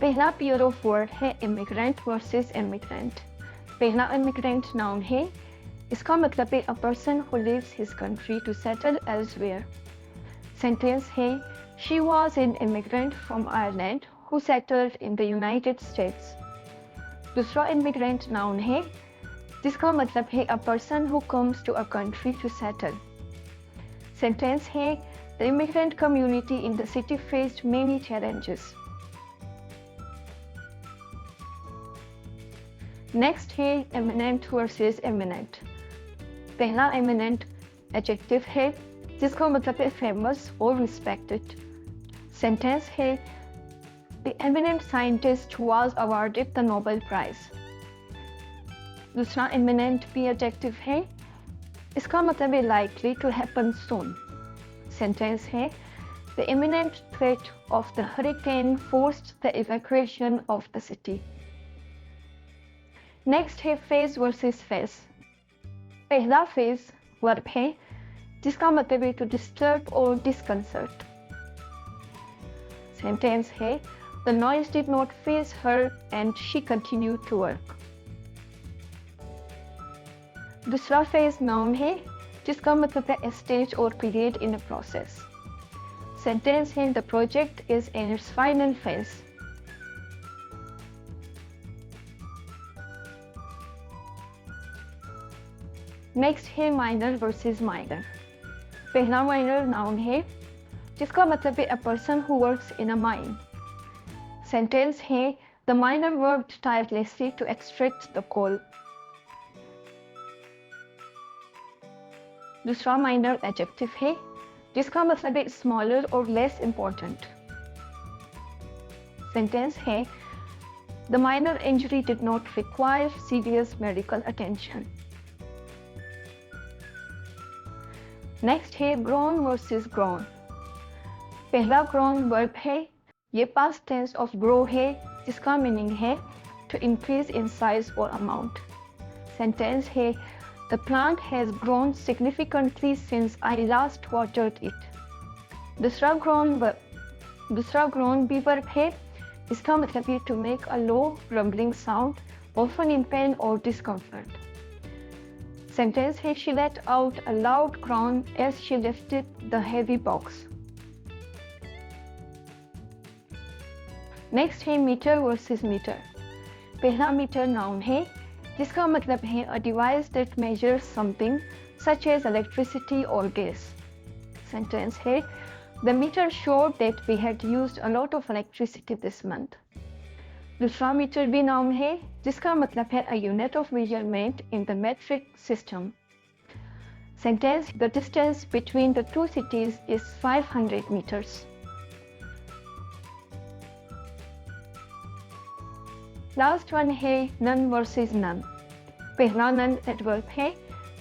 पहला pair of word है emigrant versus immigrant. पहला इमिग्रेंट नाउन है, इसका मतलब है a person who leaves his country to settle elsewhere. Sentence है she was an emigrant from Ireland who settled in the United States. दूसरा immigrant noun है जिसका मतलब है a person who comes to a country to settle. Sentence है the immigrant community in the city faced many challenges. Next है eminent versus eminent. पहला eminent adjective है जिसका मतलब है फेमस और रिस्पेक्टेड। सेंटेंस है the eminent scientist was awarded the Nobel prize. दूसरा एमिनेंट भी एडजेक्टिव है, इसका मतलब है likely to happen soon. Sentence है the imminent threat of the hurricane forced the evacuation of the city. Next है फेज वर्सेस फेज। पहला faze verb है जिसका मतलब है टू डिस्टर्ब और डिस्कंसर्ट। सेंटेंस है the noise did not faze her and she continued to work. दूसरा phase noun है जिसका मतलब है स्टेज और period in a process. Sentence है the project is in its final phase. Next है माइनर वर्सेस माइनर। पहला माइनर नाउन है जिसका मतलब है a person who works in a mine. Sentence है the miner worked tirelessly to extract the coal. दूसरा minor adjective है जिसका मतलब है स्मॉलर और लेस इंपॉर्टेंट। सेंटेंस है the minor injury did not require serious medical attention. Next है grown versus grown. पहला ग्रोन वर्ब है, ये पास्ट टेंस ऑफ ग्रो है जिसका मीनिंग है टू इंक्रीज इन साइज और अमाउंट। सेंटेंस है the plant has grown significantly since I last watered it. दूसरा ग्रोन भी वर्ब है, इसका मतलब है to make a low rumbling sound often in pain और डिस्कम्फर्ट। Sentence है she let out a loud groan as she lifted the heavy box. Next है meter versus meter। पहला meter noun है जिसका मतलब है a device that measures something such as electricity or gas। Sentence है the meter showed that we had used a lot of electricity this month। दूसरा metre भी noun है जिसका मतलब है a unit of measurement in the metric system। Sentence the distance between the two cities is 500 meters। Last one है none versus none। पहला none adverb है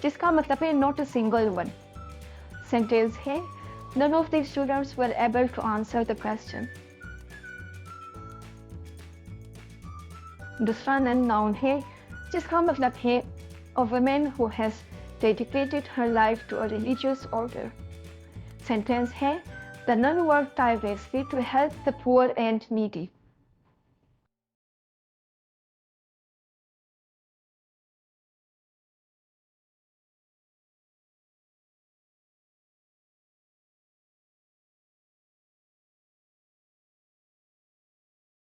जिसका मतलब है not a single one। Sentence है none of the students were able to answer the question। दूसरा none noun है जिसका मतलब है a woman who has dedicated her life to a religious order। Sentence है the nun worked tirelessly to help the poor and needy।